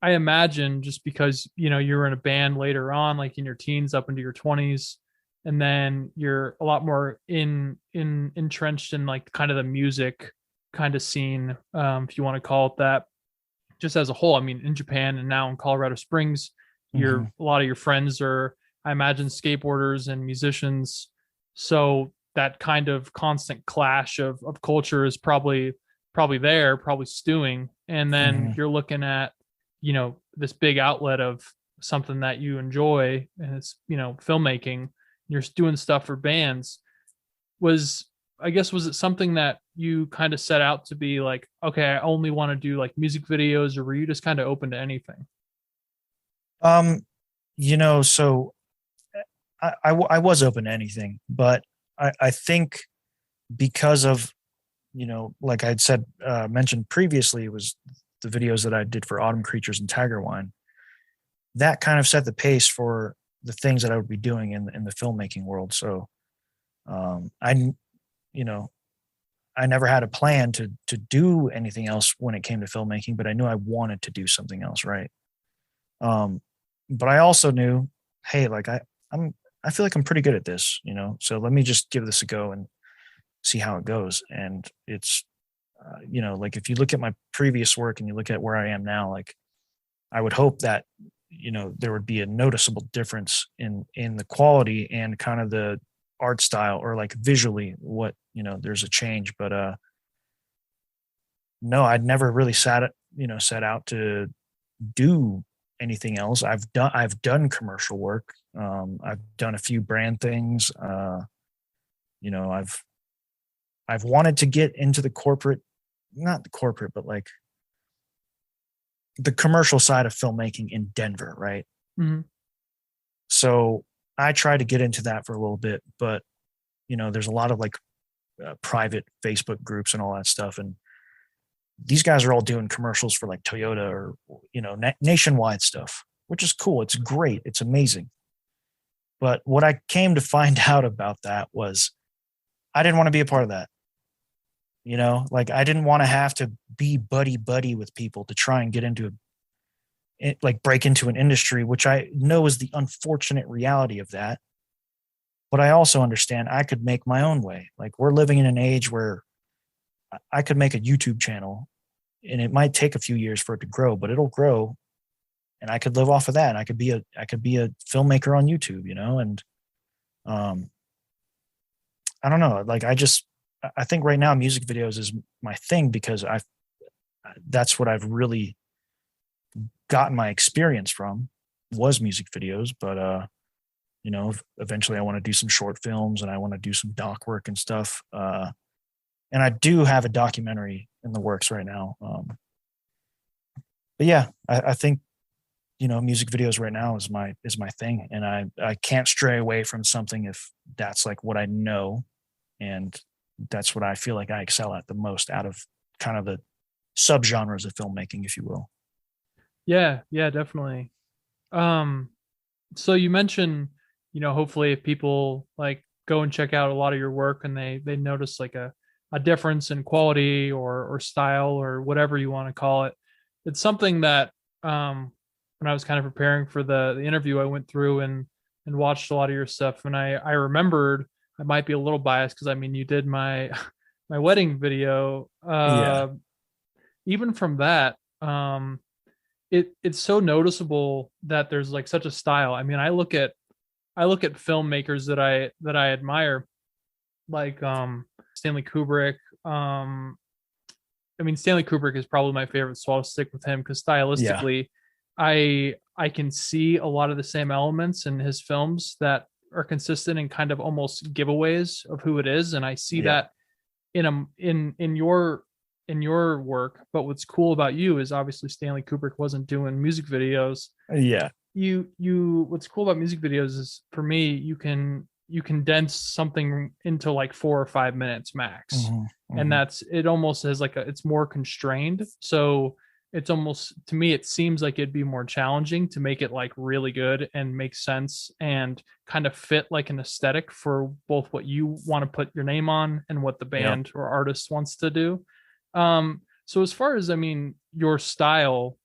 Speaker 2: I imagine just because, you were in a band later on, like in your teens up into your 20s, and then you're a lot more in entrenched in like kind of the music kind of scene, if you want to call it that, just as a whole. I mean, in Japan and now in Colorado Springs,
Speaker 3: Mm-hmm.
Speaker 2: a lot of your friends are, I imagine, skateboarders and musicians. So that kind of constant clash of culture is probably there, probably stewing. And then
Speaker 3: Mm-hmm.
Speaker 2: you're looking at, this big outlet of something that you enjoy, and it's, filmmaking. You're doing stuff for bands. Was was it something that you kind of set out to be like, okay, I only want to do like music videos, or were you just kind of open to anything?
Speaker 3: Um, so I was open to anything, but I think because of, like I'd said, mentioned previously, it was the videos that I did for Autumn Creatures and Tiger Wine. That kind of set the pace for the things that I would be doing in the filmmaking world. So, I, you know, I never had a plan to do anything else when it came to filmmaking, but I knew I wanted to do something else, right? Um, but I also knew, hey, like I feel like I'm pretty good at this, so let me just give this a go and see how it goes. And it's, like if you look at my previous work and you look at where I am now, like I would hope that, there would be a noticeable difference in the quality and kind of the art style, or like visually what, there's a change. But no, I'd never really set out to do anything else. I've done commercial work. I've done a few brand things. You know, I've wanted to get into the corporate, not the corporate, but like the commercial side of filmmaking in Denver, right?
Speaker 2: Mm-hmm.
Speaker 3: So I tried to get into that for a little bit, but there's a lot of like private Facebook groups and all that stuff, and these guys are all doing commercials for like Toyota or nationwide stuff, which is cool. It's great. It's amazing. But what I came to find out about that was I didn't want to be a part of that. Like I didn't want to have to be buddy buddy with people to try and get into like break into an industry, which I know is the unfortunate reality of that. But I also understand I could make my own way. Like we're living in an age where I could make a YouTube channel and it might take a few years for it to grow, but it'll grow and I could live off of that. And I could be a filmmaker on YouTube, and um I don't know. Like I think right now music videos is my thing because that's what I've really gotten my experience from was music videos. But eventually I want to do some short films and I want to do some doc work and stuff. And I do have a documentary in the works right now. But yeah, I think music videos right now is my thing, and I can't stray away from something if that's like what I know, and that's what I feel like I excel at the most out of kind of the subgenres of filmmaking, if you will.
Speaker 2: Yeah, yeah, definitely. So you mentioned, hopefully if people like go and check out a lot of your work and they notice like a difference in quality or style or whatever you want to call it. It's something that when I was kind of preparing for the interview, I went through and watched a lot of your stuff, and I remembered, I might be a little biased because I mean you did my my wedding video.
Speaker 3: Yeah.
Speaker 2: Even from that, it's so noticeable that there's like such a style. I mean, I look at filmmakers that I admire, like Stanley Kubrick. I mean, Stanley Kubrick is probably my favorite, so I'll stick with him because
Speaker 3: Yeah.
Speaker 2: stylistically, I can see a lot of the same elements in his films that are consistent and kind of almost giveaways of who it is, and I see
Speaker 3: Yeah.
Speaker 2: that in your work. But what's cool about you is obviously Stanley Kubrick wasn't doing music videos.
Speaker 3: Yeah.
Speaker 2: You what's cool about music videos is, for me, you condense something into like 4 or 5 minutes max,
Speaker 3: Hmm.
Speaker 2: and
Speaker 3: Hmm.
Speaker 2: that's it. Almost as like it's more constrained, so it's almost, to me, it seems like it'd be more challenging to make it like really good and make sense and kind of fit like an aesthetic for both what you want to put your name on and what the
Speaker 3: Yep.
Speaker 2: band or artist wants to do. So as far as, I mean, your style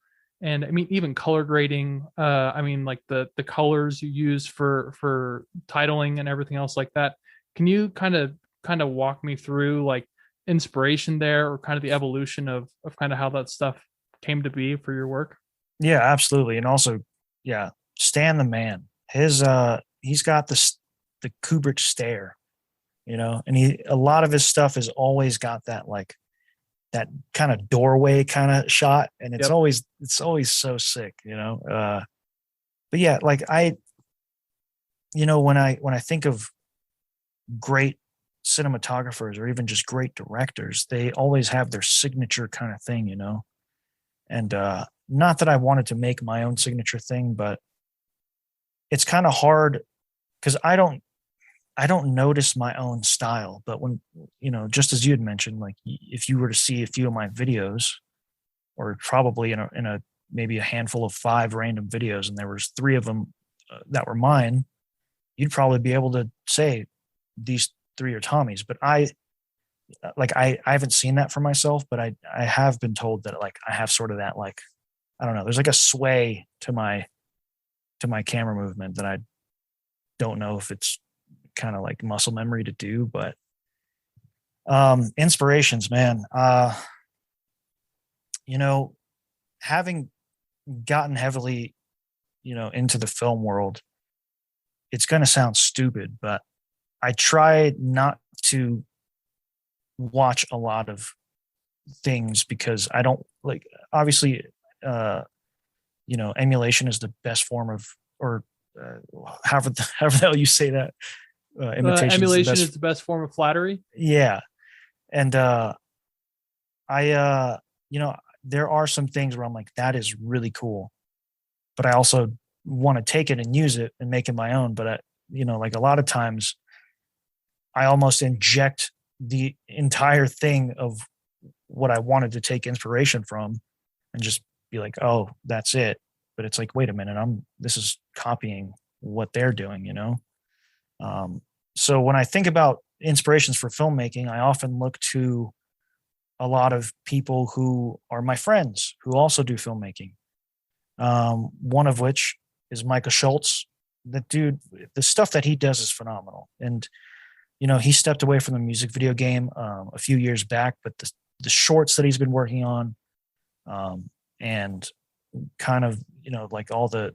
Speaker 2: and I mean even color grading. I mean like the colors you use for titling and everything else like that. Can you kind of walk me through like inspiration there, or kind of the evolution of kind of how that stuff came to be for your work?
Speaker 3: Yeah, absolutely. And also, yeah, Stan the man. He's got the Kubrick stare, and a lot of his stuff has always got that like that kind of doorway kind of shot, and it's
Speaker 2: Yep.
Speaker 3: always so sick. But yeah, like when I think of great cinematographers or even just great directors, they always have their signature kind of thing. And not that I wanted to make my own signature thing, but it's kind of hard because I don't notice my own style. But when, just as you had mentioned, like if you were to see a few of my videos, or probably in a maybe a handful of 5 random videos, and there was 3 of them that were mine, you'd probably be able to say these 3 are Tommy's. But I haven't seen that for myself, but I have been told that like I have sort of that, like, I don't know, there's like a sway to my camera movement that I don't know if it's kind of like muscle memory to do. But inspirations, man. You know, having gotten heavily, into the film world, it's going to sound stupid, but I try not to watch a lot of things because I don't like, obviously, emulation is the best form of, or however the hell you say that. Imitation is the
Speaker 2: Emulation is
Speaker 3: best.
Speaker 2: the best form of flattery.
Speaker 3: Yeah. And I there are some things where I'm like, that is really cool, but I also want to take it and use it and make it my own. But like a lot of times I almost inject the entire thing of what I wanted to take inspiration from and just be like, oh, that's it. But it's like, wait a minute, this is copying what they're doing. So when I think about inspirations for filmmaking, I often look to a lot of people who are my friends who also do filmmaking. One of which is Michael Schultz. That dude, the stuff that he does is phenomenal. And he stepped away from the music video game a few years back, but the shorts that he's been working on, and kind of like all the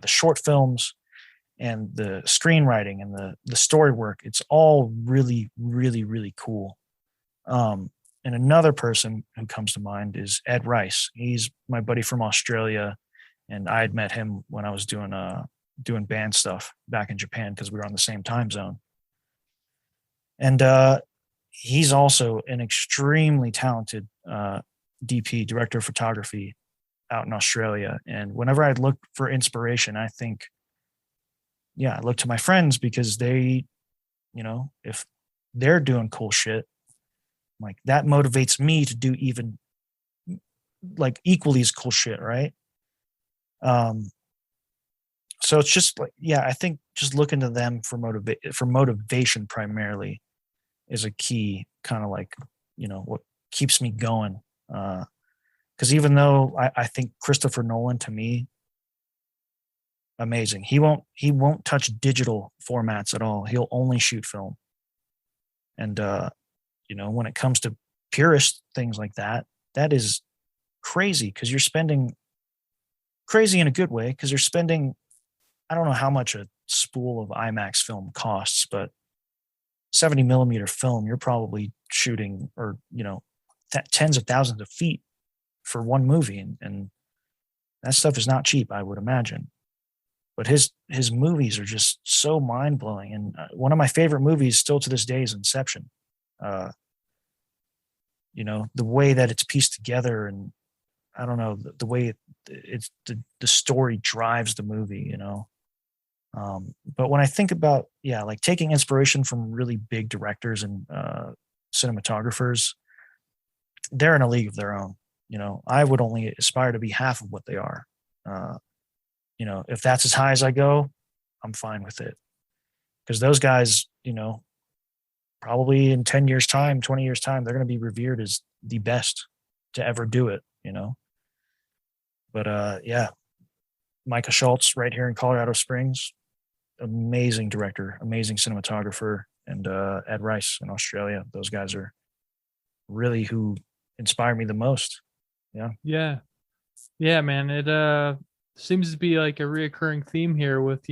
Speaker 3: short films and the screenwriting and the story work, it's all really, really, really cool. And another person who comes to mind is Ed Rice. He's my buddy from Australia, and I had met him when I was doing band stuff back in Japan because we were on the same time zone. And he's also an extremely talented DP, director of photography, out in Australia. And whenever I look for inspiration, I look to my friends because they, if they're doing cool shit, like that motivates me to do even like equally as cool shit, right? So it's just like, I think just looking to them for motivation primarily is a key kind of like, what keeps me going. Because even though I think Christopher Nolan, to me, amazing. He won't touch digital formats at all. He'll only shoot film. And when it comes to purist things like that, that is crazy because you're spending crazy in a good way because you're spending, I don't know how much a spool of IMAX film costs, but 70 millimeter film, you're probably shooting, or, tens of thousands of feet for one movie. And that stuff is not cheap, I would imagine. But his movies are just so mind blowing. And one of my favorite movies still to this day is Inception. The way that it's pieced together, and I don't know, the way it's the story drives the movie. But when I think about, like taking inspiration from really big directors and cinematographers, they're in a league of their own. I would only aspire to be half of what they are. If that's as high as I go, I'm fine with it. Because those guys, probably in 10 years time, 20 years time, they're going to be revered as the best to ever do it. But yeah, Micah Schultz right here in Colorado Springs, amazing director, amazing cinematographer, and Ed Rice in Australia. Those guys are really who inspire me the most. Yeah.
Speaker 2: Yeah. Yeah, man. It seems to be like a reoccurring theme here with,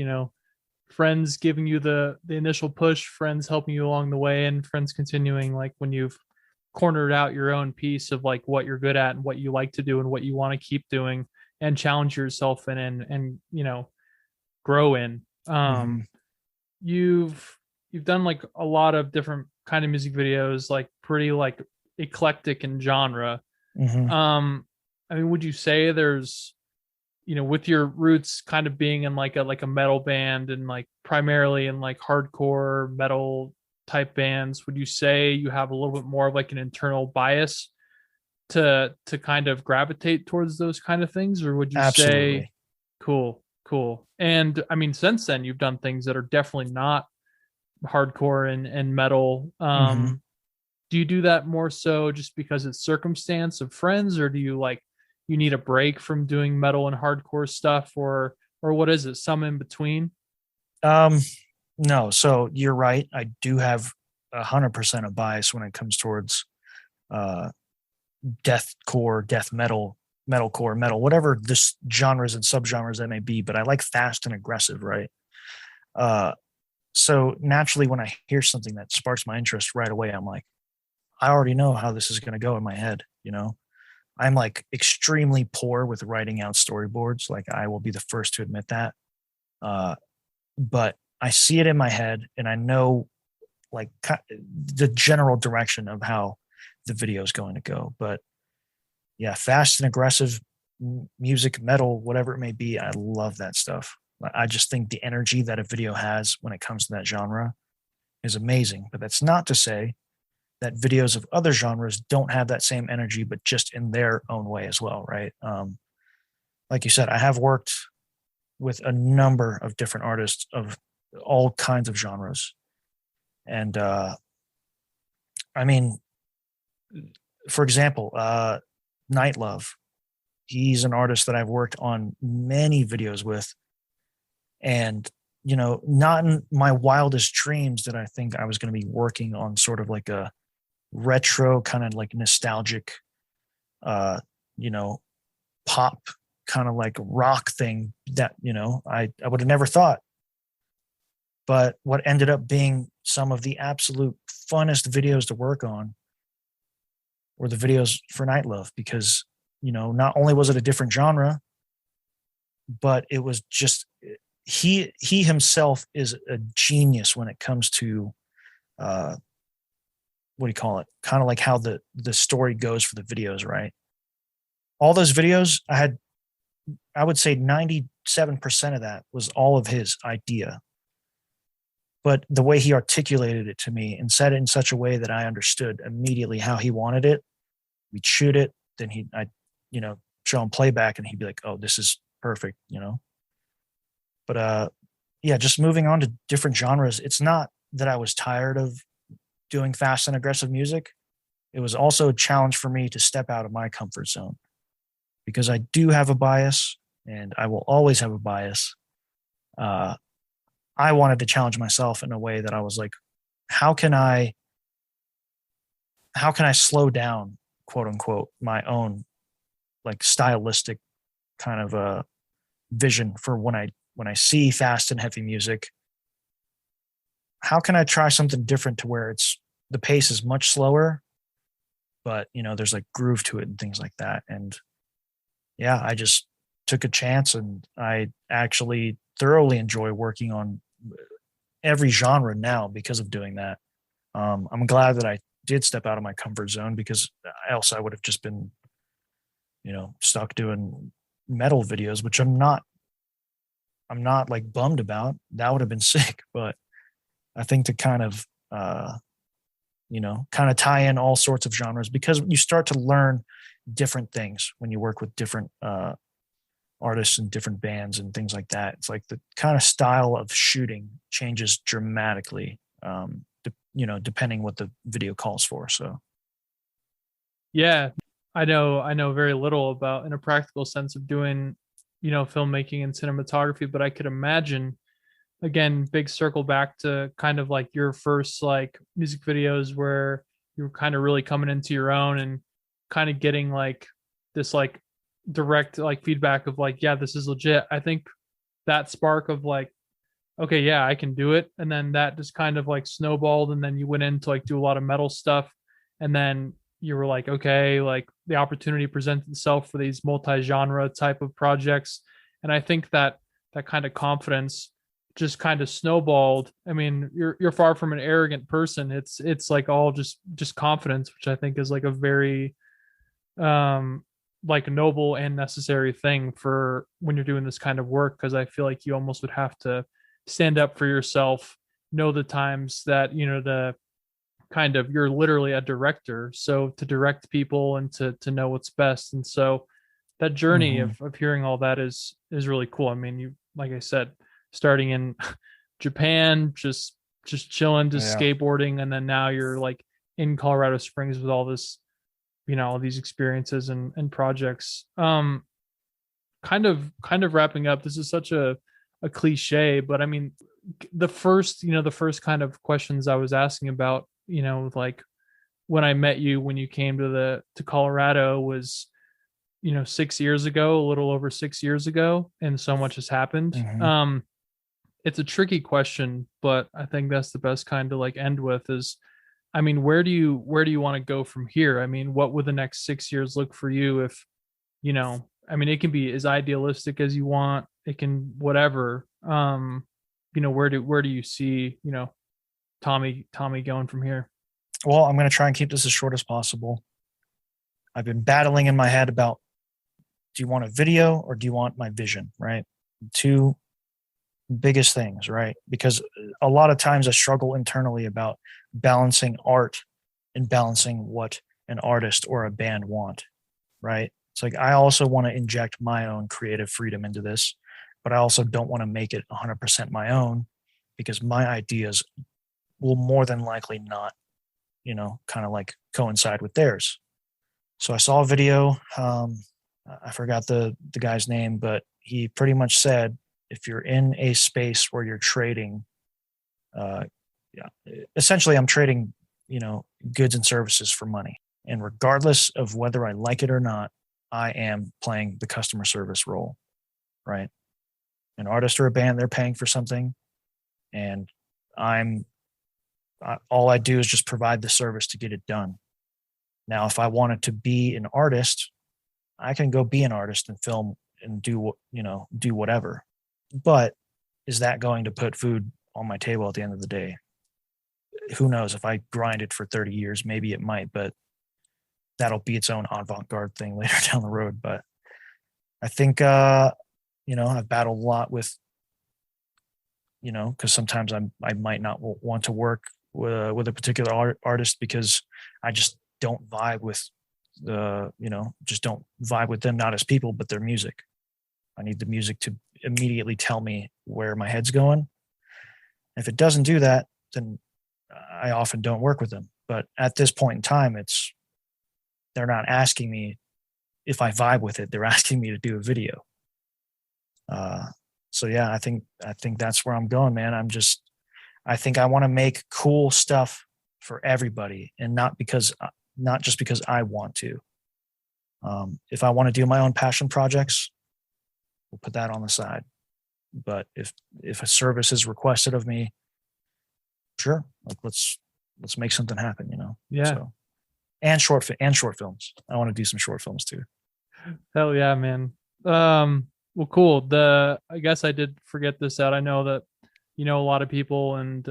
Speaker 2: friends giving you the initial push, friends helping you along the way, and friends continuing like when you've cornered out your own piece of like what you're good at and what you like to do and what you want to keep doing and challenge yourself in and grow in.
Speaker 3: Mm-hmm.
Speaker 2: You've done like a lot of different kind of music videos, like pretty like eclectic in genre.
Speaker 3: Mm-hmm.
Speaker 2: I mean, would you say there's, with your roots kind of being in like a metal band and like primarily in like hardcore metal type bands, would you say you have a little bit more of like an internal bias to kind of gravitate towards those kind of things, or would you say
Speaker 3: Absolutely.
Speaker 2: cool? And I mean, since then you've done things that are definitely not hardcore and metal.
Speaker 3: Mm-hmm.
Speaker 2: Do you do that more so just because it's circumstance of friends, or do you like you need a break from doing metal and hardcore stuff, or what is it? Some in between?
Speaker 3: Um, no, so you're right. I do have 100% of bias when it comes towards uh, deathcore, death metal, metalcore, metal, whatever this genres and subgenres that may be. But I like fast and aggressive, right? Uh, so naturally, when I hear something that sparks my interest right away, I'm like, I already know how this is going to go in my head. I'm like extremely poor with writing out storyboards. Like I will be the first to admit that. Uh, but I see it in my head and I know like the general direction of how the video is going to go. But yeah, fast and aggressive music, metal, whatever it may be, I love that stuff. I just think the energy that a video has when it comes to that genre is amazing. But that's not to say that videos of other genres don't have that same energy, but just in their own way as well, right? Like you said, I have worked with a number of different artists of all kinds of genres. And I mean, for example, Night Love, he's an artist that I've worked on many videos with. And, not in my wildest dreams did I think I was going to be working on sort of like a retro kind of like nostalgic, uh, you know, pop kind of like rock thing that, I would have never thought. But what ended up being some of the absolute funnest videos to work on were the videos for Night Love because, not only was it a different genre, but it was just he himself is a genius when it comes to what do you call it? Kind of like how the story goes for the videos, right? All those videos, I would say 97% of that was all of his idea. But the way he articulated it to me and said it in such a way that I understood immediately how he wanted it, we'd shoot it, then I'd show him playback and he'd be like, oh, this is perfect, But yeah, just moving on to different genres. It's not that I was tired of doing fast and aggressive music. It was also a challenge for me to step out of my comfort zone because I do have a bias and I will always have a bias. I wanted to challenge myself in a way that I was like, how can I slow down, quote unquote, my own like stylistic kind of vision for when I see fast and heavy music. How can I try something different to where the pace is much slower, but there's like groove to it and things like that. And yeah, I just took a chance and I actually thoroughly enjoy working on every genre now because of doing that. I'm glad that I did step out of my comfort zone because else I would have just been, stuck doing metal videos, which I'm not like bummed about. That would have been sick, but I think to kind of, tie in all sorts of genres because you start to learn different things when you work with different artists and different bands and things like that. It's like the kind of style of shooting changes dramatically, depending what the video calls for. So,
Speaker 2: Yeah, I know very little about in a practical sense of doing, filmmaking and cinematography, but I could imagine, again, big circle back to kind of like your first like music videos where you were kind of really coming into your own and kind of getting like this like direct like feedback of like, yeah, this is legit. I think that spark of like, okay, yeah, I can do it. And then that just kind of like snowballed. And then you went in to like do a lot of metal stuff. And then you were like, okay, like the opportunity presented itself for these multi-genre type of projects. And I think that that kind of confidence just kind of snowballed. I mean, you're far from an arrogant person. It's like all just confidence, which I think is like a very um like noble and necessary thing for when you're doing this kind of work, because I feel like you almost would have to stand up for yourself, know the times that the kind of you're literally a director, so to direct people and to know what's best. And so that journey
Speaker 3: Mhm.
Speaker 2: of hearing all that is really cool. I mean, you, like I said, starting in Japan, just chilling, just
Speaker 3: Yeah.
Speaker 2: skateboarding, and then now you're like in Colorado Springs with all this, all these experiences and projects. Kind of wrapping up, this is such a cliche, but I mean, the first kind of questions I was asking about, like when I met you when you came to Colorado was, 6 years ago, a little over 6 years ago, and so much has happened.
Speaker 3: Mhm.
Speaker 2: It's a tricky question, but I think that's the best kind to like end with is, I mean, where do you want to go from here? I mean, what would the next 6 years look for you if, I mean, it can be as idealistic as you want. It can whatever. Where do you see, Tommy going from here?
Speaker 3: Well, I'm going to try and keep this as short as possible. I've been battling in my head about, do you want a video or do you want my vision, right? Two biggest things, right? Because a lot of times I struggle internally about balancing art and balancing what an artist or a band want, right? It's like I also want to inject my own creative freedom into this, but I also don't want to make it 100% my own because my ideas will more than likely not, kind of like coincide with theirs. So I saw a video. I forgot the guy's name, but he pretty much said if you're in a space where you're trading, uh, yeah, essentially I'm trading, goods and services for money, and regardless of whether I like it or not, I am playing the customer service role, right? An artist or a band, they're paying for something, and I'm all I do is just provide the service to get it done. Now, if I wanted to be an artist, I can go be an artist and film and do whatever. But is that going to put food on my table at the end of the day? Who knows? If I grind it for 30 years, maybe it might, but that'll be its own avant-garde thing later down the road. But I think, I've battled a lot with, because sometimes I might not want to work with a particular artist because I just don't vibe with just don't vibe with them, not as people, but their music. I need the music to immediately tell me where my head's going. If it doesn't do that, then I often don't work with them. But at this point in time, they're not asking me if I vibe with it. They're asking me to do a video. So yeah, I think that's where I'm going, man. I think I want to make cool stuff for everybody, and not just because I want to. If I want to do my own passion projects, we'll put that on the side. But if a service is requested of me, sure, like let's make something happen,
Speaker 2: Yeah.
Speaker 3: So, and short films. I want to do some short films too.
Speaker 2: Hell yeah, man. Well, cool. I guess I did forget this out. I know that a lot of people, and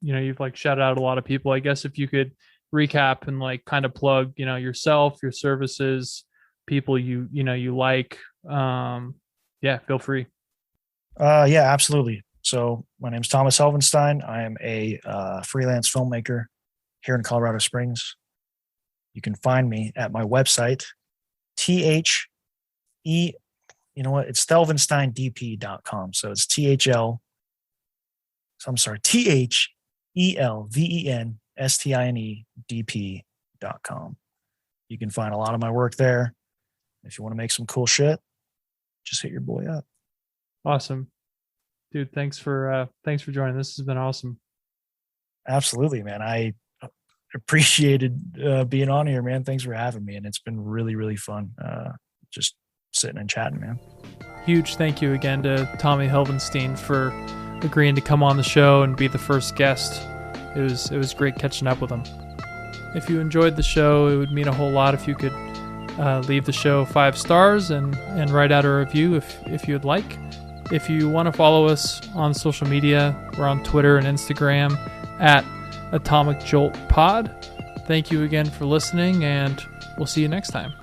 Speaker 2: you've like shouted out a lot of people. I guess if you could recap and like kind of plug, yourself, your services, people you like. Yeah, feel free.
Speaker 3: Yeah, absolutely. So my name's Thomas Helvenstein. I am a freelance filmmaker here in Colorado Springs. You can find me at my website, it's thelvensteindp.com. So it's THELVENSTINEDP.com. You can find a lot of my work there. If you want to make some cool shit, just hit your boy up.
Speaker 2: Awesome. Dude, thanks for joining. This has been awesome.
Speaker 3: Absolutely, man. I appreciated being on here, man. Thanks for having me. And it's been really, really fun just sitting and chatting, man.
Speaker 2: Huge thank you again to Tommy Helvenstein for agreeing to come on the show and be the first guest. It was great catching up with him. If you enjoyed the show, it would mean a whole lot if you could leave the show 5 stars and write out a review if you'd like. If you want to follow us on social media, we're on Twitter and Instagram at Atomic Jolt Pod. Thank you again for listening, and we'll see you next time.